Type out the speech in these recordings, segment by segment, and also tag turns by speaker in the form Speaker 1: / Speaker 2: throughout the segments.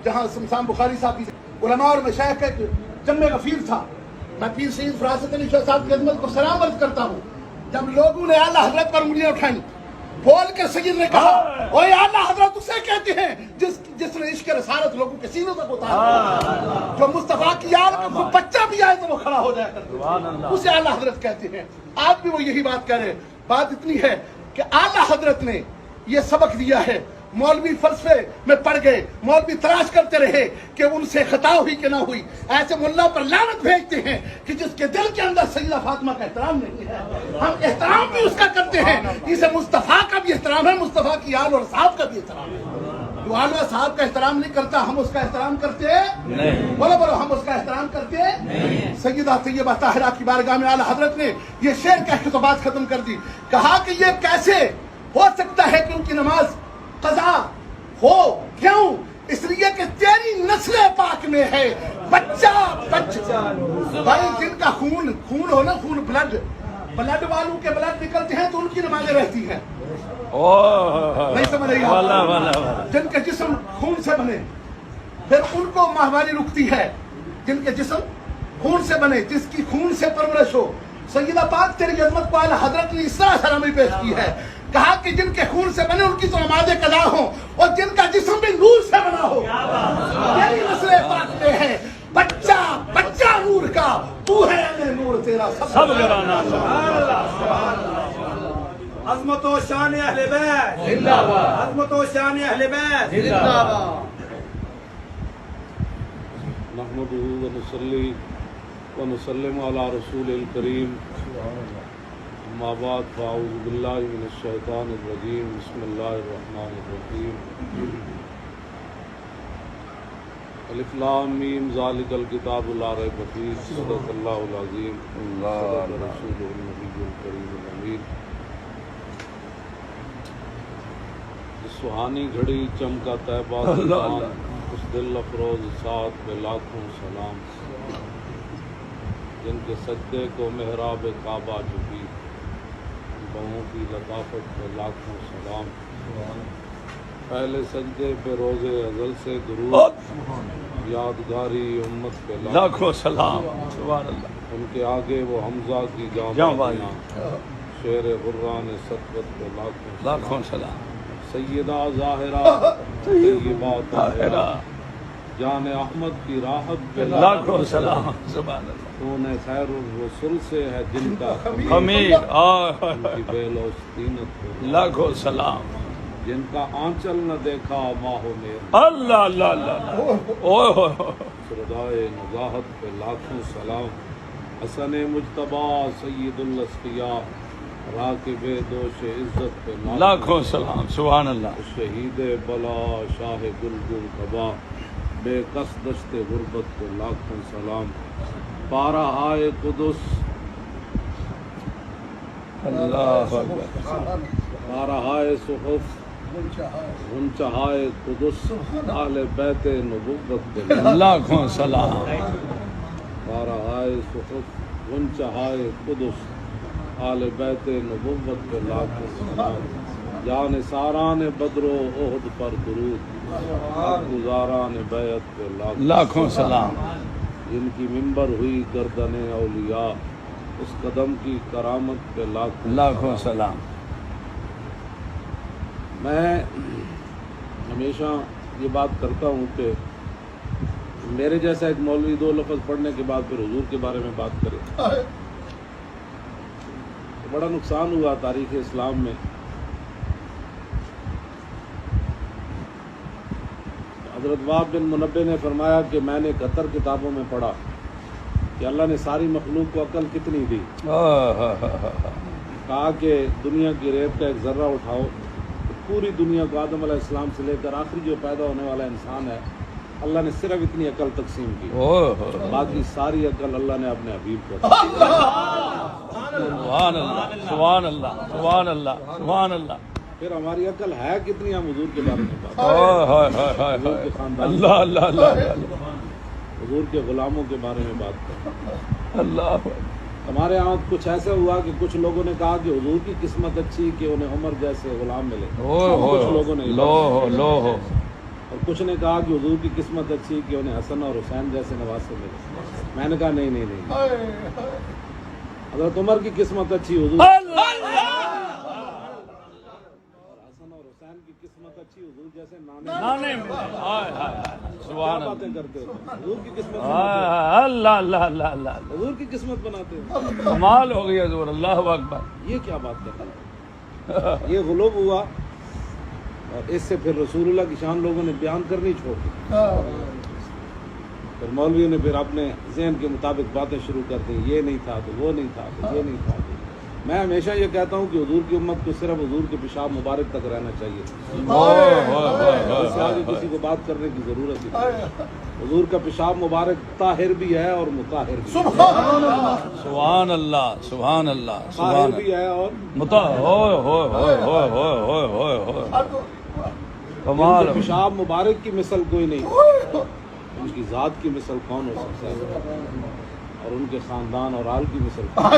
Speaker 1: جہاں سمسام بخاری صاحب کی علماء اور مشائخ کا جمع غفیر تھا، میں پیر سید فراست علی شاہ صاحب کی عظمت کو سلام عرض کرتا ہوں. جب لوگوں نے اعلیٰ حضرت پر انگلیاں اٹھائیں، بول کر سید نے کہا اوے اعلیٰ حضرت اسے کہتے ہیں جس نے عشق رسالت لوگوں کے سینوں تک اتارا، جو مصطفیٰ کی آل کا کوئی بچہ بھی آئے تو وہ کھڑا ہو جایا کرتا، اسے اعلیٰ حضرت کہتے ہیں. آج بھی وہ یہی بات کہہ رہے ہیں. بات اتنی ہے کہ اعلیٰ حضرت نے یہ سبق دیا ہے. مولوی فلسفے میں پڑ گئے، مولوی تلاش کرتے رہے کہ ان سے خطا ہوئی کہ نہ ہوئی. ایسے ملا پر لعنت بھیجتے ہیں کہ جس کے دل کے اندر سیدہ فاطمہ کا احترام نہیں ہے. ہم احترام بھی اس کا کرتے ہیں جسے مصطفیٰ کا بھی احترام ہے، مصطفیٰ کی آل اور صحاب کا بھی احترام ہے. جو آل اور صحاب کا احترام نہیں کرتا ہم اس کا احترام کرتے نہیں. بولو بولو، ہم اس کا احترام کرتے نہیں. سیدہ طیبہ طاہرہ کی بارگاہ میں اعلیٰ حضرت نے یہ شعر کہہ کے تو بات ختم کر دی. کہا کہ یہ کیسے ہو سکتا ہے کہ ان کی نماز قضا ہو؟ کیوں؟ اس لیے کہ تیری نسل پاک میں ہے بچہ بھائی جن کا خون ہو نا، خون بلڈ والوں کے بلڈ نکلتے ہیں تو ان کی نمازیں رہتی ہیں. نہیں سمجھ رہی آپ؟ جن کے جسم خون سے بنے پھر ان کو ماہواری رکتی ہے. جن کے جسم خون سے بنے، جس کی خون سے پرورش ہو. سیدہ پاک تیری عظمت کو اعلیٰ حضرت نے اس طرح سلامی پیش کی ہے. کہا کہ جن کے خون سے بنے ان کی تو نمازیں قضا ہوں، اور جن کا جسم بھی نور سے بنا ہو. تیری نسل پاک میں ہے بچہ نور کا، تو ہے اہل نور، تیرا سب گرانا.
Speaker 2: عظمت و شان اہل بیت زندہ باد، عظمت و شان اہل بیت زندہ باد.
Speaker 3: نحمدہ ونصلی ونسلم علی رسول الکریم. اما بعد فاعوذ باللہ من الشیطان الرجیم. بسم اللہ الرحمن الرحیم. الف لام میم ذالک الکتاب لا ریب فیہ. صدق اللہ العظیم. صدق رسول النبی الکریم الامین. اس سہانی گھڑی چمکا طیبہ سلطان، اس دل افروز ساتھ پہ لاکھوں سلام. جن کے سجدے کو محراب کعبہ جھکی، بہوں کی لطافت پہ لاکھوں سلام. پہلے سجدے پہ روز ازل سے درود، یادگاری امت پہ لاکھوں سلام. ان کے آگے وہ حمزہ کی جاں شیر غران سطوت پہ لاکھوں سلام. سیدہ ظاہرہ طیبہ طاہرہ، جان احمد کی راحت پہ لاکھوں سلام. سبحان اللہ. کون خیر الرسل سے ہے جن کا خمیر، ان کی بے لوث طینت پہ لاکھوں سلام. جن کا آنچل نہ دیکھا ماہ و میر، اللہ اللہ اللہ، سردائے نزاہت پہ لاکھوں سلام. حسن مجتبیٰ سید الاسقیاء، راکب دوش عزت پہ لاکھوں سلام. سبحان اللہ. شہید بلا شاہ گل قبا، بے کس دشت غربت پہ لاکھوں سلام. پارہ آئے قدس، اللہ اکبر، پارہ آئے صحف غنچہائے قدس، اہل بیت نبوت پہ لاکھوں سلام. پارہ آئے صحف غنچہائے قدس، اہل بیت نبوت پہ لاکھوں سلام. جان ساران بدر و احد پر درود، گزاران بیعت پہ لاکھوں سلام. جن کی ممبر ہوئی گردن اولیاء، اس قدم کی کرامت پہ لاکھوں سلام. میں ہمیشہ یہ بات کرتا ہوں کہ میرے جیسا ایک مولوی دو لفظ پڑھنے کے بعد پھر حضور کے بارے میں بات کرے تو بڑا نقصان ہوا تاریخ اسلام میں. حضرت وہب بن منبہ نے فرمایا کہ میں نے 71 کتابوں میں پڑھا کہ اللہ نے ساری مخلوق کو عقل کتنی دی. کہا کہ دنیا کی ریت کا ایک ذرہ اٹھاؤ، پوری دنیا کو آدم علیہ السلام سے لے کر آخری جو پیدا ہونے والا انسان ہے، اللہ نے صرف اتنی عقل تقسیم کی، باقی ساری عقل اللہ نے اپنے حبیب کو. سبحان اللہ سبحان اللہ سبحان اللہ سبحان اللہ. پھر ہماری عقل ہے کتنی، ہم حضور کے بارے میں بات کریں، اللہ اللہ اللہ، حضور کے غلاموں کے بارے میں بات کریں. اللہ ہمارے ہاں کچھ ایسا ہوا کہ کچھ لوگوں نے کہا کہ حضور کی قسمت اچھی کہ انہیں عمر جیسے غلام ملے. کچھ لوگوں نے اور کچھ نے کہا کہ حضور کی قسمت اچھی کہ انہیں حسن اور حسین جیسے نواسے ملے. میں نے کہا نہیں. حضرت عمر کی قسمت اچھی, حضور حسن اور حسین کی قسمت اچھی, حضور جیسے نانے
Speaker 4: سبحان
Speaker 3: کیا باتیں کرتے ہو, حضور کی قسمت
Speaker 4: اللہ اللہ اللہ اللہ
Speaker 3: حضور کی قسمت بناتے ہو.
Speaker 4: کمال ہو گئی حضور, اللہ اکبر.
Speaker 3: یہ کیا بات کرتا ہے؟ یہ غلوب ہوا, اور اس سے پھر رسول اللہ کی شان لوگوں نے بیان کرنی چھوڑ دی. پھر مولویوں نے پھر اپنے ذہن کے مطابق باتیں شروع کر دی, یہ نہیں تھا تو وہ نہیں تھا تو یہ نہیں تھا. میں ہمیشہ یہ کہتا ہوں کہ حضور کی امت کو صرف حضور کے پیشاب مبارک تک رہنا چاہیے, اس سے آگے کسی کو بات کرنے کی ضرورت نہیں. حضور کا پیشاب مبارک طاہر بھی ہے اور مطہر بھی ہے.
Speaker 4: سبحان اللہ سبحان اللہ
Speaker 3: طاہر
Speaker 4: سبحان
Speaker 3: بھی ہے اور
Speaker 4: کمال.
Speaker 3: پیشاب مبارک کی مثل کوئی نہیں, ان کی ذات کی مثل کون ہو سکتا ہے, اور ان کے خاندان اور آل کی مثل کون؟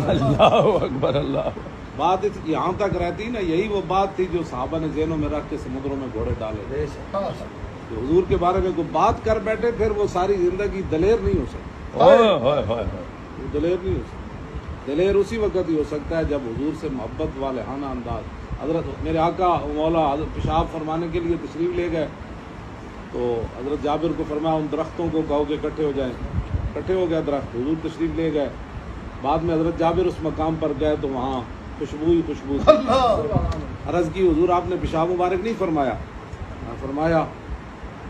Speaker 4: اللہ اکبر اللہ.
Speaker 3: بات یہاں تک رہتی نا, یہی وہ بات تھی جو صحابہ نے ذہنوں میں رکھ کے سمندروں میں گھوڑے ڈالے. کہ حضور کے بارے میں کوئی بات کر بیٹھے پھر وہ ساری زندگی دلیر نہیں ہو سکتی. دلیر نہیں ہو سکتی. دلیر اسی وقت ہی ہو سکتا ہے جب حضور سے محبت والے ہانہ انداز. حضرت میرے آقا مولا حضرت پیشاب فرمانے کے لیے تشریف لے گئے تو حضرت جابر کو فرمایا ان درختوں کو کہو کہ اکٹھے ہو جائیں. اکٹھے ہو گئے درخت, حضور تشریف لے گئے. بعد میں حضرت جابر اس مقام پر گئے تو وہاں خوشبو ہی خوشبو تھی. عرض کی حضور آپ نے پیشاب مبارک نہیں فرمایا؟ فرمایا.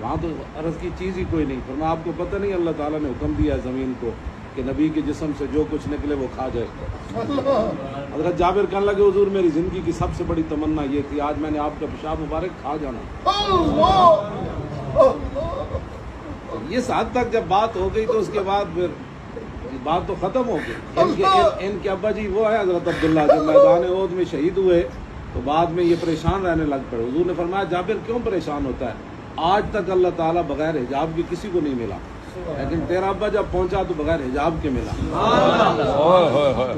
Speaker 3: وہاں تو عرض کی چیز ہی کوئی نہیں. فرمایا آپ کو پتہ نہیں اللہ تعالیٰ نے حکم دیا ہے زمین کو کہ نبی کے جسم سے جو کچھ نکلے وہ کھا جائے. حضرت جابر کہنے لگے حضور میری زندگی کی سب سے بڑی تمنا یہ تھی, آج میں نے آپ کا پیشاب مبارک کھا جانا. اس حد تک جب بات ہو گئی تو اس کے بعد پھر بات تو ختم ہو گئی. ان کے ابا جی وہ ہے حضرت عبداللہ, جب میدان احد میں شہید ہوئے تو بعد میں یہ پریشان رہنے لگ پڑے. حضور نے فرمایا جابر کیوں پریشان ہوتا ہے, آج تک اللہ تعالیٰ بغیر حجاب کے کسی کو نہیں ملا, لیکن تیرا ابا جب پہنچا تو بغیر حجاب کے ملا.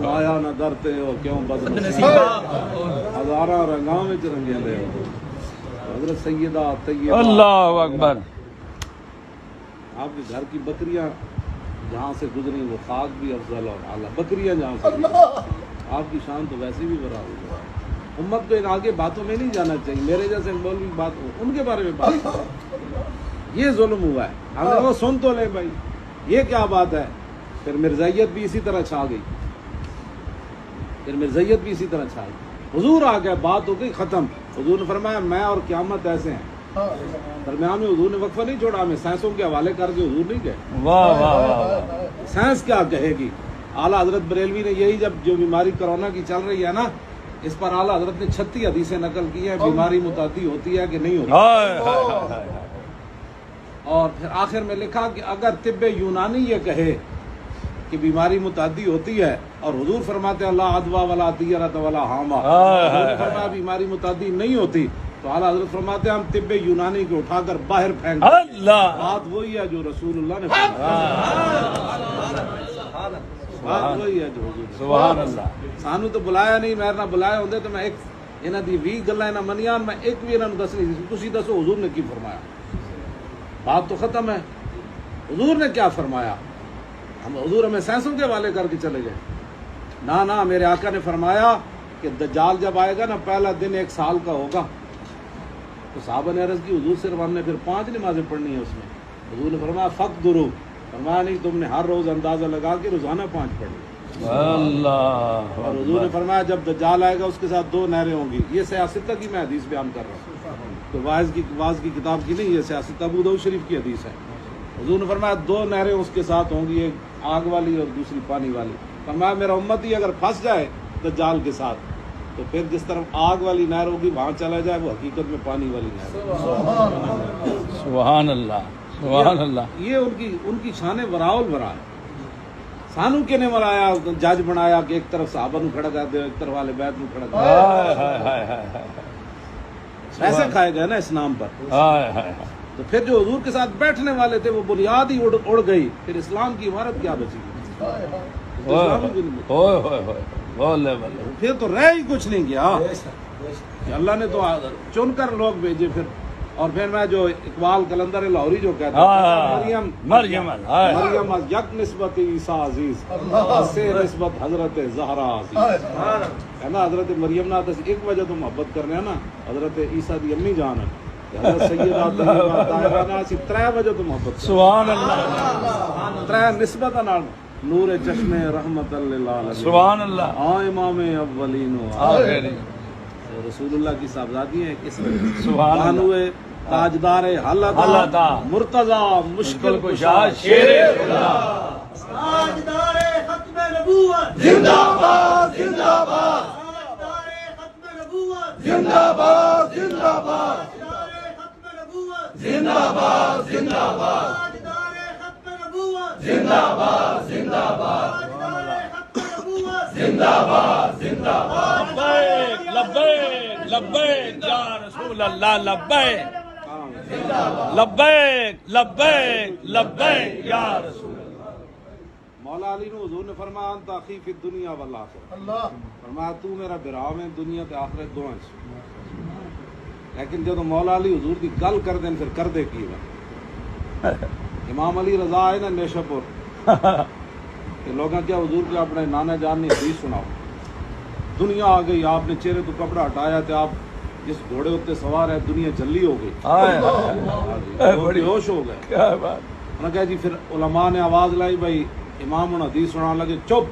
Speaker 3: آیا نہ ڈرتے ہو کیوں بدنصیب, ہزارہ رنگاں میں رنگے لے ہو. حضرت سیدہ طیبہ
Speaker 4: اللہ اکبر.
Speaker 3: آپ کے گھر کی بکریاں جہاں سے گزری وہ خاک بھی افضل اور اعلیٰ. بکریاں جہاں سے آپ کی شان تو ویسے بھی برابر ہے. امت کو ایک آگے باتوں میں نہیں جانا چاہیے. میرے جیسے مولوی بات ہو ان کے بارے میں بات, یہ ظلم ہوا ہے. ہم نے وہ سن تو لے بھائی, یہ کیا بات ہے. پھر مرزائیت بھی اسی طرح چھا گئی. حضور آ گئے, بات ہو گئی ختم. حضور نے فرمایا میں اور قیامت ایسے ہیں. درمیان میں حضور نے وقفہ نہیں چھوڑا, ہمیں سائنسوں کے حوالے کر کے حضور نہیں گئے.
Speaker 4: واہ واہ واہ.
Speaker 3: سائنس کیا کہے گی. اعلیٰ حضرت بریلوی نے یہی جب جو بیماری کرونا کی چل رہی ہے نا, اس پر اعلیٰ حضرت نے 36 حدیثیں نقل کی ہیں, بیماری متعدی ہوتی ہے کہ نہیں ہوتی. اور پھر آخر میں لکھا کہ اگر طب یونانی یہ کہے کہ بیماری متعدی ہوتی ہے اور حضور فرماتے ہیں اللہ ادوا ولا طیرۃ ولا حاما, فرمایا بیماری متعدی نہیں ہوتی, تو اعلیٰ حضرت فرماتے ہیں ہم طب یونانی کو اٹھا کر باہر پھینک دیں. بات وہی ہے جو رسول اللہ نے فرمایا. بات وہی ہے جو حضور.
Speaker 4: سبحان اللہ.
Speaker 3: سانو تو بلایا نہیں, میرے نہ بلایا ہوندے تو میں ایک انہاں دی 20 گلاں نہ منیاں, میں ایک بھی انہاں نوں دسنی سی. تسی دسو حضور نے کی فرمایا. بات تو ختم ہے. حضور نے کیا فرمایا. ہم حضور ہمیں سائنسوں کے حوالے کر کے چلے گئے. نہ میرے آقا نے فرمایا کہ دجال جب آئے گا نا پہلا دن 1 سال کا ہوگا. تو صحابہ نے عرض کی حضور صرف ہم نے پھر 5 نمازیں پڑھنی ہیں اس میں. حضور نے فرمایا فقدروا, فرمایا نہیں تم نے ہر روز اندازہ لگا کے روزانہ 5 پڑھنی.
Speaker 4: اللہ.
Speaker 3: اور حضور نے فرمایا جب دجال آئے گا اس کے ساتھ 2 نہریں ہوں گی. یہ سیاست کی میں حدیث بیان کر رہا ہوں, تو واعظ کی کتاب کی نہیں, یہ سیاست ابو داؤد شریف کی حدیث ہے. حضور نے فرمایا 2 نہریں اس کے ساتھ ہوں گی, ایک آگ والی اور دوسری پانی والی. فرمایا میرا امتی اگر پھنس جائے دجال کے ساتھ تو پھر جس طرف آگ والی نہر ہوگی وہاں چلا جائے, وہ حقیقت میں پانی والی نہر.
Speaker 4: سبحان اللہ سبحان اللہ.
Speaker 3: یہ ان کی شان وراء الورا ہے. سانو کنے مرایا جج بنایا کہ ایک طرف صحابہ نو کھڑا کر دے, ایک طرف والے بیت نو کھڑا کر دے. ایسے کھائے گئے نا اس نام پر. تو پھر جو حضور کے ساتھ بیٹھنے والے تھے وہ بنیاد ہی اڑ گئی. پھر اسلام کی عمارت کیا بچی. پھر تو رہ ہی کچھ نہیں گیا. کہ اللہ نے تو چن کر لوگ بھیجے, پھر اور پھر میں جو اقبال کلندر لاہوری جو کہتا
Speaker 4: ہاں،
Speaker 3: مریم
Speaker 4: مریم، ہاں۔
Speaker 3: مریم از یک نسبت عیسیٰ عزیز سے نسبت حضرت زہرا عزیز ہے نا. حضرت مریم نہ تو ایک وجہ تو محبت کرنے نا حضرت عیسیٰ دی امی جان ہے حضرت سیدہ طیبہ طاہرہ نا اسی ترے وجہ تو محبت کرنے
Speaker 4: سبحان اللہ،
Speaker 3: ترے نسبت نال نور چشم رحمت للعالمین
Speaker 4: سبحان اللہ،
Speaker 3: امام اولین و
Speaker 4: آخری،
Speaker 3: رسول اللہ کی صاحبزادی ہیں اس
Speaker 4: سبحان اللہ،
Speaker 3: بانوے تاجدار
Speaker 4: اللہ
Speaker 3: حالت
Speaker 4: تا
Speaker 3: مرتضی مشکل
Speaker 4: کشا شیر خدا،
Speaker 2: تاجدار ختم نبوت
Speaker 1: زندہ باد زندہ باد
Speaker 2: تاجدار ختم نبوت
Speaker 1: زندہ باد زندہ باد
Speaker 2: تاجدار ختم نبوت
Speaker 1: زندہ باد زندہ باد
Speaker 2: تاجدار ختم نبوت
Speaker 1: زندہ باد زندہ باد
Speaker 2: تاجدار ختم نبوت
Speaker 1: زندہ باد زندہ باد
Speaker 4: لبیک لبیک لبیک یا رسول اللہ، لبیک لبیک لبیک لبیک یا رسول اللہ.
Speaker 3: مولا علی نو حضور نے فرمایا انت اخی فی الدنیا والآخرہ،
Speaker 1: اللہ
Speaker 3: فرمایا تو میرا براہ میں دنیا تے آخرت دوئیں سے. لیکن جب مولا علی حضور دی گل کر دیں پھر کر دے کی وا امام علی رضا ہے نا نیشہ پور کہ لوگاں کیا حضور کے اپنے نانا جان نے حدیث سناؤ. دنیا آ گئی، آپ نے چہرے تو کپڑا ہٹایا تو آپ جس گھوڑے اتنے سوار ہے دنیا جلی ہو گئی،
Speaker 4: ہائے ہائے،
Speaker 3: بڑی ہوش ہو گئے.
Speaker 4: کیا بات،
Speaker 3: انہوں نے کہا جی پھر علماء نے آواز لائی بھائی امام ہوں حدیث سنانے لگے، چپ.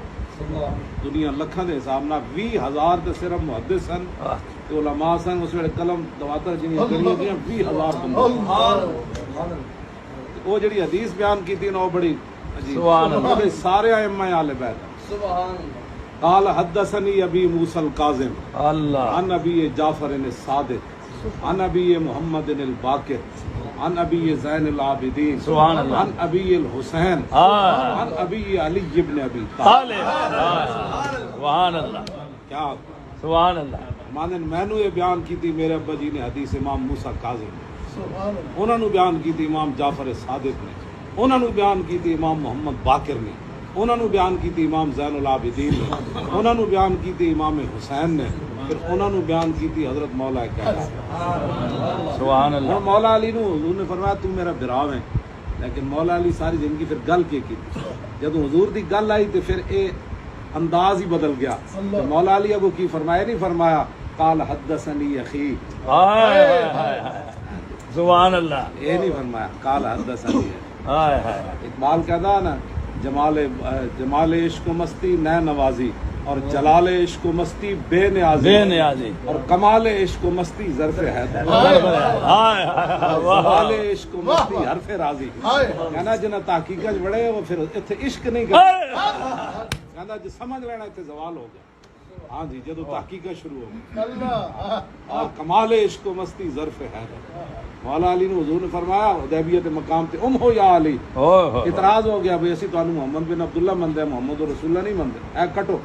Speaker 3: دنیا لکھاں دے حساب نہ 20,000 تے صرف محدث سن تے علماء سن اس ویلے قلم دواتر جنیاں کریاں گئیاں 20,000 بندے. وہ جڑی حدیث بیان کی تھی نا وہ بڑی عجیب،
Speaker 4: سبحان اللہ.
Speaker 3: وہ سارے ائمہ اہل بیت قال حدثني ابي موسى الكاظم
Speaker 4: اللہ،
Speaker 3: عن ابي جعفر الصادق عن ابي محمد الباقر عن ابي زين العابدين
Speaker 4: سبحان اللہ.
Speaker 3: عن ابي الحسين
Speaker 4: ہائے
Speaker 3: عن ابي علي بن ابي طالب.
Speaker 4: طالب، سبحان اللہ،
Speaker 3: کیا
Speaker 4: سبحان اللہ،
Speaker 3: مانن مینو یہ بیان کی تھی میرے ابا جی نے حدیث امام موسیٰ کاظم
Speaker 1: سبحان اللہ
Speaker 3: انہوں نے بیان کی تھی امام جعفر صادق نے، انہوں نے بیان کی تھی امام محمد باقر نے، انہوں نے بیان کی تھی امام زین العابدین نے، انہوں نے بیان کی تھی امام حسین نے، پھر انہوں نے بیان کی تھی حضرت مولا کائنات.
Speaker 4: سبحان اللہ،
Speaker 3: اور مولا علی نو حضور نے فرمایا تم میرا براہ ہے. لیکن مولا علی ساری زندگی پھر گل کی تھی جب حضور دی گل آئی تو پھر اے انداز ہی بدل گیا. تو مولا علی ابو کی فرمایا نہیں فرمایا قال حدثنی اخی،
Speaker 4: ہائے ہائے ہائے، سبحان اللہ،
Speaker 3: یہ نہیں فرمایا قال حدثنی.
Speaker 4: ہائے ہائے،
Speaker 3: اقبال کہتا ہے نا جمال عشق و مستی نئے نوازی اور جلال عشق و مستی بے نیازی
Speaker 4: بے نیازی،
Speaker 3: اور کمال عشق و مستی ظرف حیدر،
Speaker 4: ہائے ہائے، واہ،
Speaker 3: کمال عشق و مستی حرف راضی.
Speaker 1: ہائے
Speaker 3: کہنا جنہ تحقیقت بڑے وہ پھر اتنے عشق نہیں کرتے.
Speaker 4: ہائے،
Speaker 3: کہنا جو سمجھ لینا اتنے زوال ہو گیا. ہاں جی جدو تحقیقت شروع ہو گئی
Speaker 1: اللہ
Speaker 3: اور کمال عشق و مستی ظرف حیدر. مولا علی نے حضور نے فرمایا حدیبیہ تے مقام تے ہو یا علی. اعتراض ہو گیا بھئی اسی تانوں محمد بن عبداللہ مندے محمد رسول اللہ نہیں مندے، اے کٹو.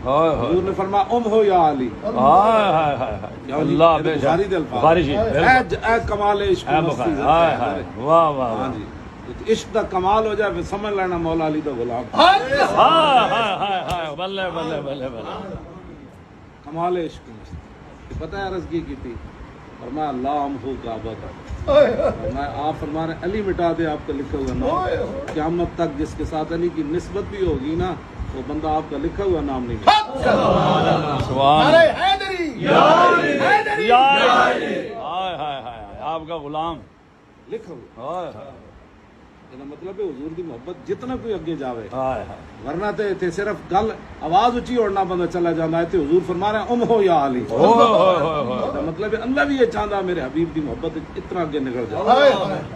Speaker 3: حضور نے فرمایا ہو یا علی.
Speaker 4: اللہ بے شک،
Speaker 3: بخاری دے الفاظ،
Speaker 4: بخاری شریف،
Speaker 3: اے کمال عشق و مستی ظرف
Speaker 4: ہائے
Speaker 3: حیدر.
Speaker 4: ہائے، واہ واہ،
Speaker 3: ہاں جی عشق دا کمال ہو جائے پھر سمجھ لینا مولا علی دا غلام.
Speaker 4: ہائے ہائے ہائے ہائے، بلے بلے بلے بلے،
Speaker 3: کمال عشق و مستی. پتہ ہے عرض کی تھی فرمایا اللہ امحو کعبہ کا، میں آپ فرما رہے علی مٹا دے آپ کا لکھا ہوا نام. قیامت تک جس کے ساتھ علی کی نسبت بھی ہوگی نا وہ بندہ آپ کا لکھا ہوا نام نہیں ملے.
Speaker 4: سبحان
Speaker 1: ارے
Speaker 4: اللہ،
Speaker 1: حیدری
Speaker 4: یا ہائے ہائے ہائے، آپ کا غلام،
Speaker 3: لکھا ہوا.
Speaker 4: ہائے ہائے
Speaker 3: یہ مطلب ہے حضور دی محبت جتنا کوئی اگے جاوے،
Speaker 4: ہائے ہائے،
Speaker 3: ورنہ تے صرف گل آواز اچھی ہونا بندہ چلا جانا ہے. تے حضور فرما رہے ہیں ہو یا علی. تو مطلب ہے اللہ بھی یہ چاہتا میرے حبیب دی محبت اتنا اگے نکل جائے.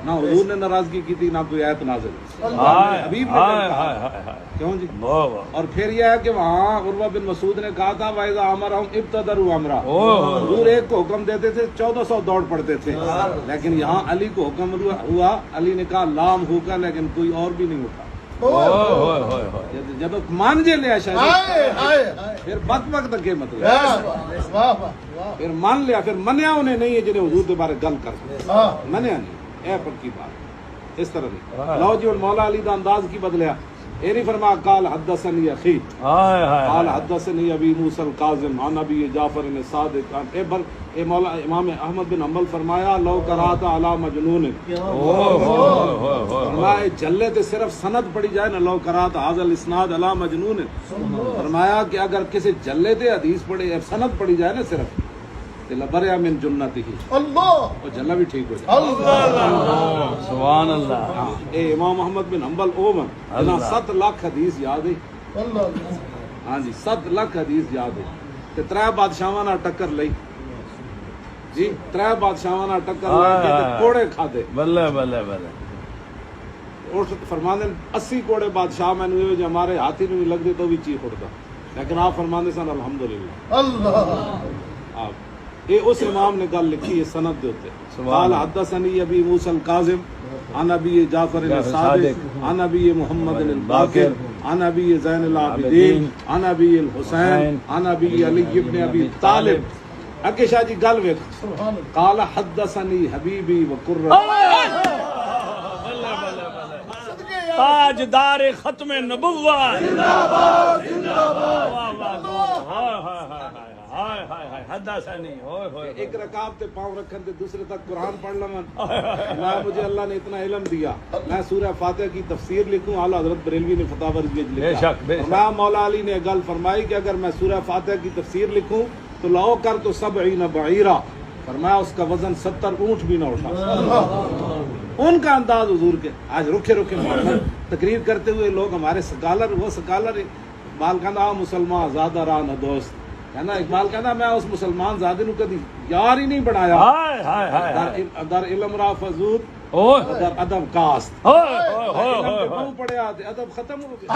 Speaker 3: نہ حضور نے ناراضگی کی تھی نہ کوئی ایت نازل.
Speaker 4: ہائے
Speaker 3: حبیب نے
Speaker 4: ہائے
Speaker 3: کہا.
Speaker 4: ہائے ہائے،
Speaker 3: کیوں جی؟
Speaker 4: واہ واہ،
Speaker 3: اور پھر یہ ہے کہ وہاں عروہ بن مسعود نے کہا تھا وَإِذَا أَمَرَهُمْ ابْتَدَرُوا أَمْرًا. حضور ایک کو حکم دیتے تھے 1400 دوڑ پڑتے تھے. لیکن یہاں علی کو حکم ہوا، علی نے کہا لام ہو کا، لیکن کوئی اور بھی نہیں اٹھا. جب مان جے لیا شاید پھر بک وقت کے مطلب پھر مان لیا، پھر منیا انہیں نہیں ہے جنہیں حضور کے بارے گل کر منیا نہیں. اے پکی بات اس طرح نہیں. لو جی مولا علی دا انداز کی بدلیا. یہ نہیں فرمایا قال حدثنی اخی
Speaker 4: ہائے ہائے
Speaker 3: قال حدثنی ابی موسی الکاظم عن ابی جعفر الصادق اے مولا امام احمد بن حنبل فرمایا لو قرات علی مجنون فرمایا جلے تے صرف سند پڑھی جائے نا لو قرات هذا الاسناد علی مجنون فرمایا کہ اگر کسی جلے تے حدیث پڑھے سند پڑھی جائے نا صرف تے لبریا من جنتی
Speaker 1: اللہ
Speaker 3: وہ جلا بھی ٹھیک ہو جائے
Speaker 4: سبحان اللہ
Speaker 3: ہاں اے امام احمد بن حنبل اومن جنا 7 لاکھ حدیث یاد ہے
Speaker 1: اللہ
Speaker 3: ہاں جی 7 لاکھ حدیث یاد ہے تے 3 بادشاہاں نال ٹکر لئی جی 3 بادشاہاں نال ٹکر لے کے تے کوڑے کھادے
Speaker 4: بلے بلے بلے
Speaker 3: اور فرماندے 80 کوڑے بادشاہ مینوں یہ جو ہمارے ہاتھی نوں نہیں لگدے تو بھی چی اڑدا لیکن آپ فرماندے سن الحمدللہ
Speaker 1: اللہ
Speaker 3: آپ یہ اس امام نے گل لکھی ہے سند دے اوتے قال حدثنی ابی موسی الکاظم عن ابی جعفر الصادق عن ابی محمد الباقر عن ابی زین العابدین عن ابی الحسین عن ابی علی ابن ابی طالب اکے شاہ جی گل ویکھ
Speaker 1: سبحان اللہ
Speaker 3: قال حدثنی حبیبی وقرۃ
Speaker 4: تاجدار ختم نبوت زندہ باد زندہ باد ہائے ہائے ہائے حدثنی ہوئے ہوئے
Speaker 3: ایک رکعت تے پاؤں رکھن تے دوسرے تک قرآن پڑھ لمن میں مجھے اللہ نے اتنا علم دیا میں سورہ فاتحہ کی تفسیر لکھوں اعلیٰ حضرت بریلوی نے فتح ورزی
Speaker 4: بے شک بے شک
Speaker 3: میں مولا علی نے گل فرمائی کہ اگر میں سورہ فاتحہ کی تفسیر لکھوں تو لاؤ کر تو 70 بعیرہ فرمایا اس کا وزن 70 اونٹ بھی نہ اٹھا ان کا انداز حضور کے آج رکھے رکھے تقریر کرتے ہوئے لوگ ہمارے سکالر وہ سکالر اقبال کہنا مسلمان زیادہ راہ نہ دوست کہنا اقبال کہنا میں اس مسلمان زادے نو کدی یار ہی نہیں بنایا
Speaker 4: ہائے ہائے ہائے
Speaker 3: در علم را فضود
Speaker 4: اوہ
Speaker 3: در ادب کاست
Speaker 4: اوہ
Speaker 3: پڑھیا تے ادب ختم ہو گیا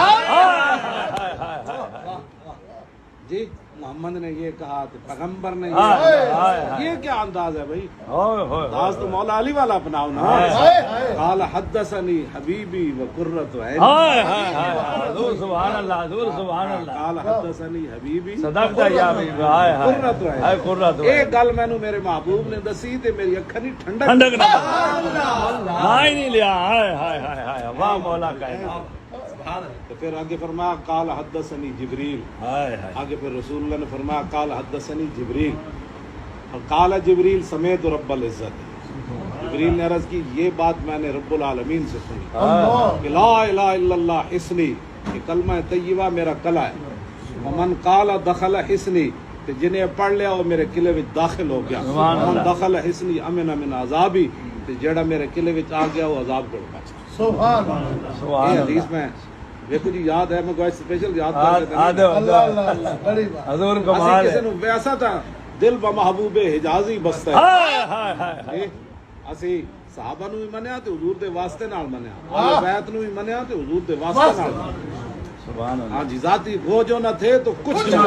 Speaker 3: جی محمد نے یہ کہا تو پیغمبر نے یہ کیا انداز ہے بھائی انداز تو مولا علی والا اپناؤ نا قال حدثنی حبیبی وقرۃ عینی
Speaker 4: حضور سبحان اللہ حضور سبحان اللہ
Speaker 3: قال حدثنی حبیبی
Speaker 4: صدقت یا حبیبی ہائے ہائے ہائے قرۃ
Speaker 3: ایک گل مینوں میرے محبوب نے دسی تے میری اکھاں نہیں ٹھنڈک
Speaker 4: ٹھنڈک نہ مائی نہیں لیا ہائے ہائے ہائے ہائے واہ مولا کائنات
Speaker 3: تو پھر آگے فرمایا قال حدثنی جبریل
Speaker 4: ہائے ہائے
Speaker 3: آگے پھر رسول اللہ نے فرمایا قال حدثنی جبریل اور قال جبریل سمیت رب العزت جبریل نے عرض کی یہ بات میں نے رب العالمین سے سنی کہ لا الہ الا اللہ حصنی کہ کلمہ طیبہ میرا قلعہ ہے ومن قال دخل حصنی کہ جنہیں پڑھ لیا وہ میرے قلعے وچ داخل ہو گیا ومن دخل حصنی امن من عذابی کہ جڑا میرے قلعے وچ آ گیا وہ عذاب کو بچ
Speaker 1: سبحان اللہ
Speaker 3: یہ حدیث میں دیکھو جی یاد ہے میں کوئی اسپیشل یاد کر کے
Speaker 1: اللہ اللہ اللہ بڑی بات
Speaker 4: حضور
Speaker 3: اسی
Speaker 4: کمال
Speaker 3: کسی نو ویسا تھا دل با محبوب حجازی بستا ہے
Speaker 4: ہائے ہائے ہائے
Speaker 3: اسی صحابہ نو بھی منیا تے حضور دے واسطے نال منیا اہل بیت نو بھی منیا تے حضور دے واسطے نال
Speaker 4: سبحان اللہ
Speaker 3: ہاں جی ذاتی وہ جو نہ تھے تو کچھ نہ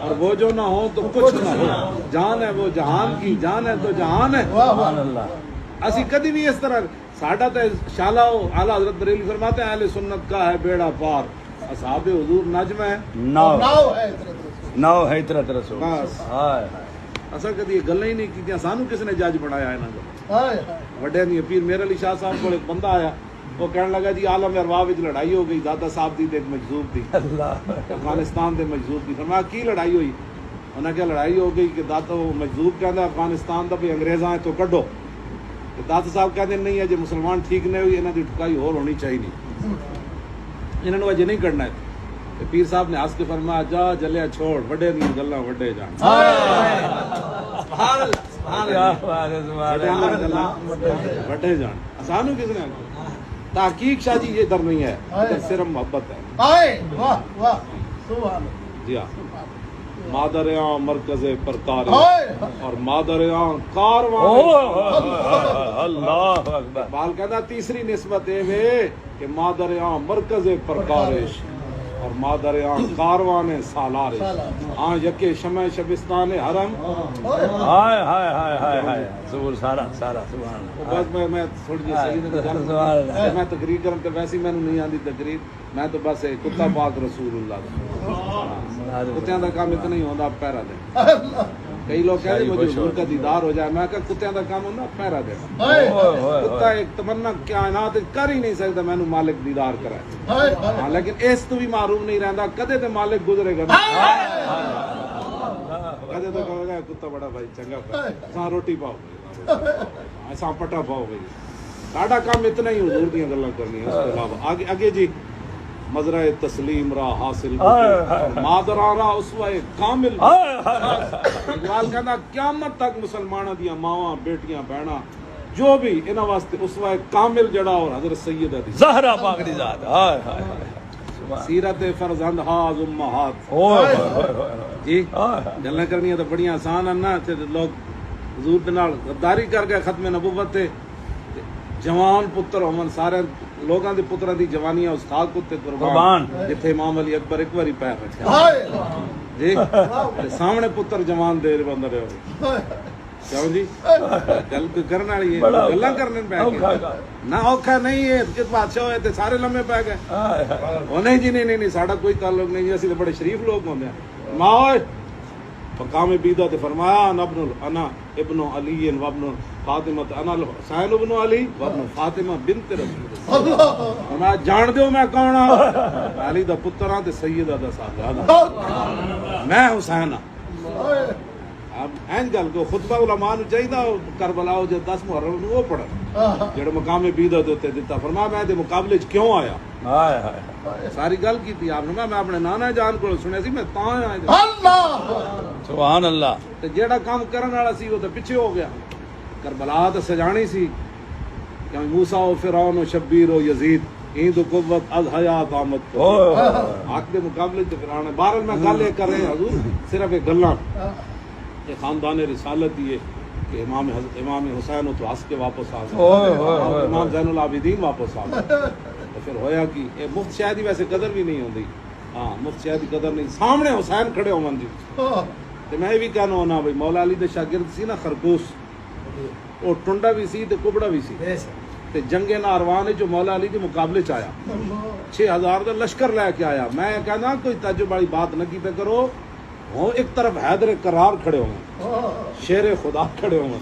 Speaker 3: اور وہ جو نہ ہو تو کچھ نہ ہو جان ہے وہ جہان کی جان ہے تو جہان ہے
Speaker 4: سبحان اللہ
Speaker 3: اسی کدی بھی اس طرح ساڈا تے شالا اعلی حضرت بریلوی فرماتے ہیں اہل سنت کا ہے بیڑا پار اصحاب حضور نجم ہے
Speaker 4: نو
Speaker 1: ناؤ ہے
Speaker 4: نو ہے طرح رسول
Speaker 3: بس
Speaker 4: ہائے ہائے
Speaker 3: اصل کدی یہ گلاں ہی نہیں کیتیاں سانو کس نے جج بنایا انہاں کو
Speaker 1: ہائے
Speaker 3: وڈے نہیں پیر میر علی شاہ صاحب کو ایک بندہ آیا وہ کہنے لگا جی عالم ارواح وچ لڑائی ہو گئی دادا صاحب دی تے ایک مجذوب دی
Speaker 4: اللہ
Speaker 3: افغانستان دے مجذوب دی فرمایا کی لڑائی ہوئی انہاں کیا لڑائی ہو گئی کہ دادا وہ مجذوب کہندا افغانستان دا بھی انگریزاں تو کڈو داتا صاحب کہتے ہیں نہیں ہے جی مسلمان ٹھیک نہیں ہوئی انہوں کی ٹھکائی اور ہونی چاہیے انہوں نے اجے نہیں کرنا ہے پیر صاحب نے ہنس کے فرمایا جا جلیا چھوڑ وڈے نہیں گلاں وڈے جان وڈے جان آسانو کس نے تحقیق شاہ جی یہ در نہیں ہے ادھر صرف محبت ہے
Speaker 1: ہائے واہ واہ سبحان اللہ
Speaker 3: جی ہاں مادریاں مرکز پرکار
Speaker 1: ہائے
Speaker 3: اور مادریاں کاروان
Speaker 4: اللہ اکبر
Speaker 3: بال کہتا تیسری نسبت یہ ہے کہ مادریاں مرکز پرکارش اور مادریاں کاروان سالارش ہاں یکے شمع شبستان حرم
Speaker 4: ہائے ہائے ہائے ہائے ہائے سبحان سارا سارا سبحان اللہ
Speaker 3: بس میں تھوڑی جی
Speaker 4: سبحان اللہ
Speaker 3: میں تقریر کرن تے ویسے مینوں نہیں آندی تقریر میں تو بس کتا پاک رسول اللہ دا کتیاں دا کام اتنا ہی ہوندا پیرا دے کئی لوگ کہتے ہیں مجھے حضور کا دیدار ہو جائے. میں کہا کتیاں دا کام ہونا پہرا دینا.
Speaker 1: ہائے
Speaker 3: کتا ایک تمنا کائنات کر ہی نہیں سکتا مینوں مالک دیدار کرائے.
Speaker 1: ہائے
Speaker 3: ہاں لیکن اس تو بھی معروف نہیں رہندا کدے تے مالک گزرے گا. کدے تو کہے گا کتا بڑا بھائی چنگا پہ اساں روٹی پاؤ اساں پٹا پاؤ بھائی. ساڈا کام اتنا ہی حضور دیاں گلاں کرنی اس کے علاوہ آگے جی مزرع تسلیم را حاصل مادرا را اسوہ کامل. اقبال کہنا قیامت تک مسلمانوں دیاں ماواں بیٹیاں بہناں جو بھی انہاں واسطے اسوہ کامل جڑا اور حضرت سیدہ دی
Speaker 4: زہرا پاک دی ذات. ہائے ہائے ہائے.
Speaker 3: سیرت فرزند ہاز امہات. جی گلاں کرنیاں تو بڑیاں آسان ہیں نا. تے لوگ حضور دے نال غداری کر گئے ختم نبوت تے جوان پتر ہومن سارے لوگاں دے پتراں دی جوانیاں اس خاک تے قربان جتھے امام علی اکبر ایک واری پیر رکھیا.
Speaker 1: ہائے
Speaker 3: جی تے سامنے پتر جوان دے بندہ رہے کیوں جی گل کرن والی ہے گلاں کرنے پے نہ اوکھا نہیں ہے کہ بادشاہ ہوئے تے سارے لمے پے گئے. او نہیں جی نہیں ساڈا کوئی تعلق نہیں. اسی تے بڑے شریف لوگ ہوندے ہیں. ماں مقام بیدہ تے فرمایا انا ابن علی و ابن فاطمہ انا حسین ابن علی و ابن فاطمہ بنت رسول اللہ. میں جان دیو میں کون ہاں. علی دا پتر ہاں تے سیدہ دا صاحب میں حسین ہاں. اب این گل کو خطبہ علماء نو چاہیدا کربلا او جے 10 محرم نو او پڑھن جڑا مقام بیدہ دے تے دتا. فرمایا میں دے مقابلے وچ کیوں آیا.
Speaker 4: ہائے ہائے.
Speaker 3: ساری گل کیتی آپ نے. میں اپنے نانا جان کو سنیا سی میں تاں آیا
Speaker 1: اللہ
Speaker 4: سبحان اللہ.
Speaker 3: تے جیڑا کام کرن والا سی او تے پیچھے ہو گیا. کربلا تے سجانی سی کہ موسیٰ و فرعون و شبیر و یزید ایند و قوت از حیات آمد کو حق دے مقابلے تے فرعون. بہرحال میں گل یہ کر رہے ہیں حضور صرف ایک گلاں کہ خاندان رسالت دیے کہ امام حسین تو ہنس کے واپس آ گئے. امام زین العابدین واپس آ گئے. تو پھر ہویا کہ مفت شاید ویسے قدر بھی نہیں ہوندی. ہاں مفت شاید قدر نہیں. سامنے حسین کھڑے ہون جی. تے میں بھی کہنا ہونا بھائی مولا علی دے شاگرد سی نا خرگوش او ٹنڈا بھی سی تے کبڑا بھی سی. تے جنگ ناروان جو مولا علی دے مقابلے چ آیا 6000 دا لشکر لے کے آیا. میں کہنا کوئی تعجب والی بات نہ کیتے کرو. ہوں ایک طرف حیدر کرار کھڑے ہوں شیر خدا کھڑے ہوں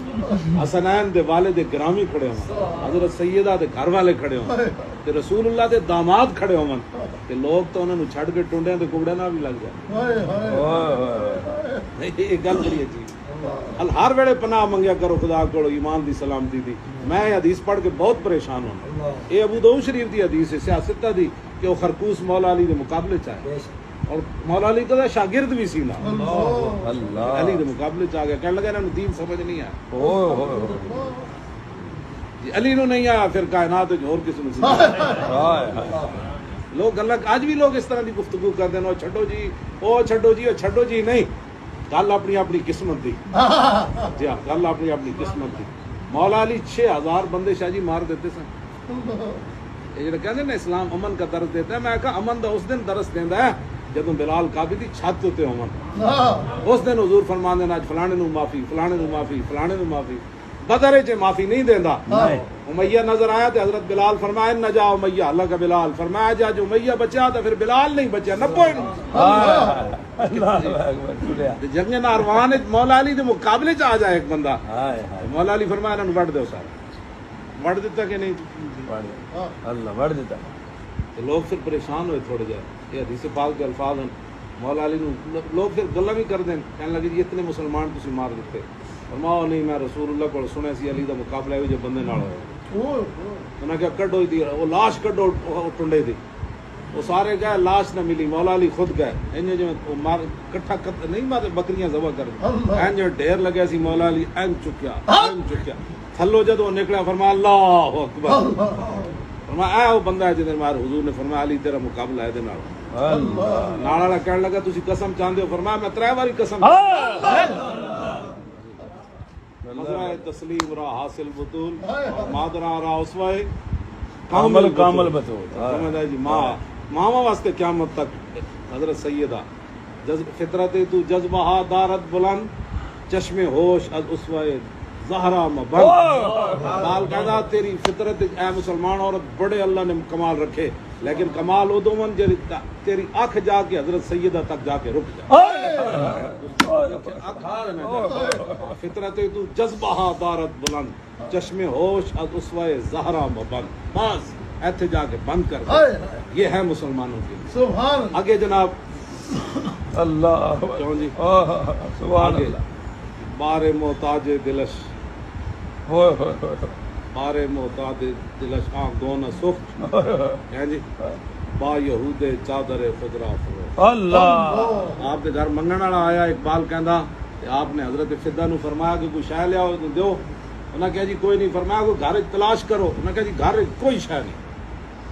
Speaker 3: حسنین دے والد گرامی کھڑے ہوں حضرت سیدہ دے گھر والے کھڑے ہوں تے رسول اللہ دے داماد کھڑے ہوں تے لوگ تو انہوں نے چھڑ کے ٹنڈے تے کبڑے نہ بھی لگ جائے. یہ گل بڑی عجیب. ہر ویلے پناہ منگیا کرو خدا کو ایمان دی سلامتی دی. میں یہ حدیث پڑھ کے بہت پریشان ہوں. یہ ابو داؤد شریف دی حدیث ہے سیاستہ دی کہ وہ خرقوس مولا علی دے مقابلے چاہے اور مولا علی کا شاگرد بھی سی نا.
Speaker 4: اللہ
Speaker 3: علی دے مقابلے چ آ گیا. کہنے لگا انہوں دین سمجھ نہیں آیا. جی علی نو نہیں آیا پھر کائنات اور کسی نے سی. لوگ گلا آج بھی لوگ اس طرح کی گفتگو کرتے ہیں چھڈو جی او چھڈو جی او چھڈو جی. نہیں گل اپنی اپنی قسمت دی. جی ہاں گل اپنی اپنی قسمت دی. مولا علی 6000 بندے شاہ جی مار دیتے سن. یہ جڑا کہتے ہیں نا اسلام امن کا درس دیتا ہے. میں کہا امن دا اس دن درس دیندا ہے جدوں بلال کعبے دی چھت تے ہون. اس دن حضور فرماندے نے اج فلانے نو معافی فلانے نو معافی فلانے نو معافی. بدر وچ معافی نہیں دیندا. امیہ نظر آیا تے حضرت بلال فرمایا نجا امیہ. اللہ کا بلال فرمایا جا جو امیہ بچا تو پھر بلال نہیں بچا. 90 جنگ ناروان مولا علی دے مقابلے چ آ جائے ایک بندہ. مولا علی فرمایا انہاں نوں وڈ دیو سارا. وڈ دیتا کہ نہیں
Speaker 4: اللہ وڑ دیتا.
Speaker 3: لوگ پھر پریشان ہوئے تھوڑے جائے. یہ حدیث پاک کے الفاظ ہیں. مولا علی نو لوگ پھر گلا بھی کر دیں کہنے لگے جی اتنے مسلمان تسی مار دیتے. فرماؤ نہیں میں رسول اللہ کو سنیا سی علی دا مقابلہ ہے جو بندے نال ہوئے. انہاں کہا کڈو دی وہ لاش کڈو ٹنڈے دی. وہ سارے گئے لاش نہ ملی. مولا علی خود گئے انج جو مار کٹھا نہیں مارے بکریاں ذبح کر دیں انج ڈھیر لگیا سی. مولا علی این چکیا تھلو جدوں نکلا فرمایا اللہ اکبر. فرمایا اے وہ بندہ ہے جدے مار. حضور نے فرمایا علی تیرا مقابلہ ہے دے نال. نال والا کہنے لگا تسی قسم چاہندے ہو. فرمایا میں 3 باری قسم. مزرعہ تسلیم را حاصل بطول مادرا را اسوہ
Speaker 4: کامل بطول.
Speaker 3: سمجھا جی ماما واسطے قیامت تک حضرت سیدہ فطرت تو جذبہ دارت بلند چشم ہوش از اسوہ زہرا مبن. اقبال کہنا تیری فطرت اے مسلمان عورت بڑے اللہ نے کمال رکھے، لیکن کمال ادو من تیری اکھ جا کے حضرت سیدہ تک جا کے رک جائے. فطرت تو جذبہ دارت بلند، چشم ہوش از اسوہ زہرا مبن. بس ایتھے جا کے بند کر دے. یہ ہے مسلمانوں کے لیے.
Speaker 1: سبحان اللہ.
Speaker 3: آگے جناب
Speaker 4: اللہ
Speaker 3: کیوں جی
Speaker 4: سبحان
Speaker 3: آگے
Speaker 4: اللہ.
Speaker 3: بار محتاج دلش،
Speaker 4: ہوئے ہوئے ہوئے
Speaker 3: بار محتاج دلش آنکھ دونہ سخت ہیں جی. با یہود چادر خضرا فرو.
Speaker 4: اللہ
Speaker 3: آپ کے گھر منگن والا آیا، اقبال کہندا کہ آپ نے حضرت فدہ نو فرمایا کہ کوئی شے لیاؤ تو دیو. انہاں کہا جی کوئی نہیں. فرمایا کوئی گھر تلاش کرو. انہاں کہا جی گھر کوئی شے نہیں.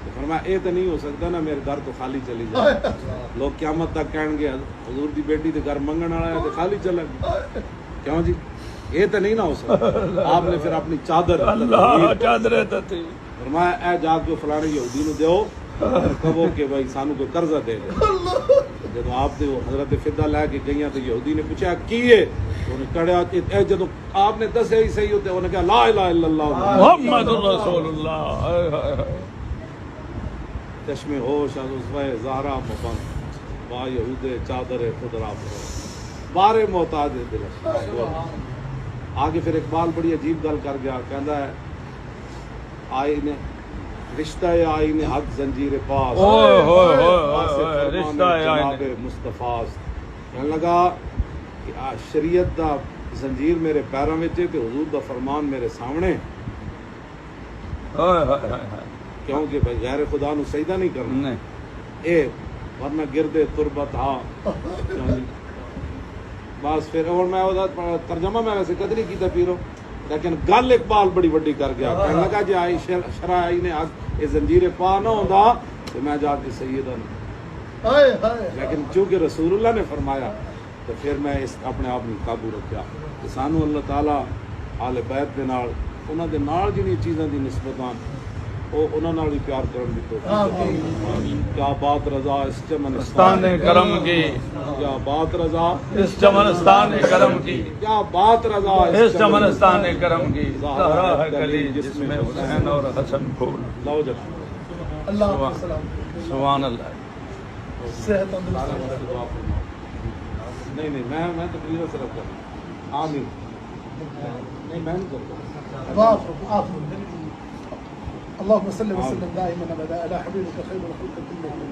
Speaker 3: تو فرمایا اے تو نہیں ہو سکتا نا میرے گھر تو خالی چلی جائے. لوگ قیامت تک کہیں گے حضور دی بیٹی تے گھر منگن والا ہے تے خالی چلا گیا. کیوں جی یہ تو نہیں نہ ہو سکتا. آپ نے پھر اپنی چادر
Speaker 4: اللہ چادریں تھی.
Speaker 3: فرمایا اے جا کے فلانے یہودی نو دیو کہو کہ بھائی سانو کوئی قرضہ دے دے. جب آپ نے حضرت فدہ لے کے گئیاں تو یہودی نے پوچھا کی ہے؟ انہیں کڑیا جب آپ نے دسے ہی صحیح ہوتے انہوں نے کہا لا الہ الا اللہ
Speaker 4: محمد رسول اللہ.
Speaker 3: چشم ہوش از اسوہ زہرا مبن، با یہود چادر خضرا فرو. بار محتاج دلش. آگے پھر اقبال بڑی عجیب گل کر گیا. کہندا ہے آئین رشتہ آئین حق زنجیر پاس،
Speaker 4: اوئے ہوئے ہوئے رشتہ
Speaker 3: جناب مصطفیٰ. کہنے لگا کہ شریعت دا زنجیر میرے پیراں وچ تے حضور دا فرمان میرے سامنے. کیونکہ بھائی غیر خدا نو سجدہ نہیں کرنا اے ورنہ گردے تربت ہا. بس پھر اور میں ترجمہ میں ویسے کدی نہیں کیتا پیرو، لیکن گل اقبال بڑی وڈی کر گیا. کہنے لگا جی آئی شرع آئی نے یہ زنجیر پا نہ ہوندا تو میں جا کے سیدہ نے، لیکن چونکہ رسول اللہ نے فرمایا تو پھر میں اس اپنے آپ میں قابو رکھا کہ سانو اللہ تعالیٰ آل بیت دے نال انہاں دے نال جنی چیزاں دی نسبتاں وہ انہاں نال بھی پیار کرن دی توفیق. کیا بات رضا اس چمنستان
Speaker 4: کرم کی،
Speaker 3: کیا بات رضا
Speaker 4: اس چمنستان کرم کی،
Speaker 3: کیا بات رضا
Speaker 4: اس چمنستان کرم کی. زہرا ہے کلی جس میں حسین اور حسن پھول.
Speaker 3: لو جب
Speaker 1: اللہ کا سلام.
Speaker 4: سبحان اللہ.
Speaker 1: صحت تندرستی.
Speaker 3: نہیں میں تقریر صرف کرتا. آمین. نہیں میں نہیں کرتا.
Speaker 1: واہ اللهم صل وسلم دائما ابدا على حبيبك خير الخلق كلهم.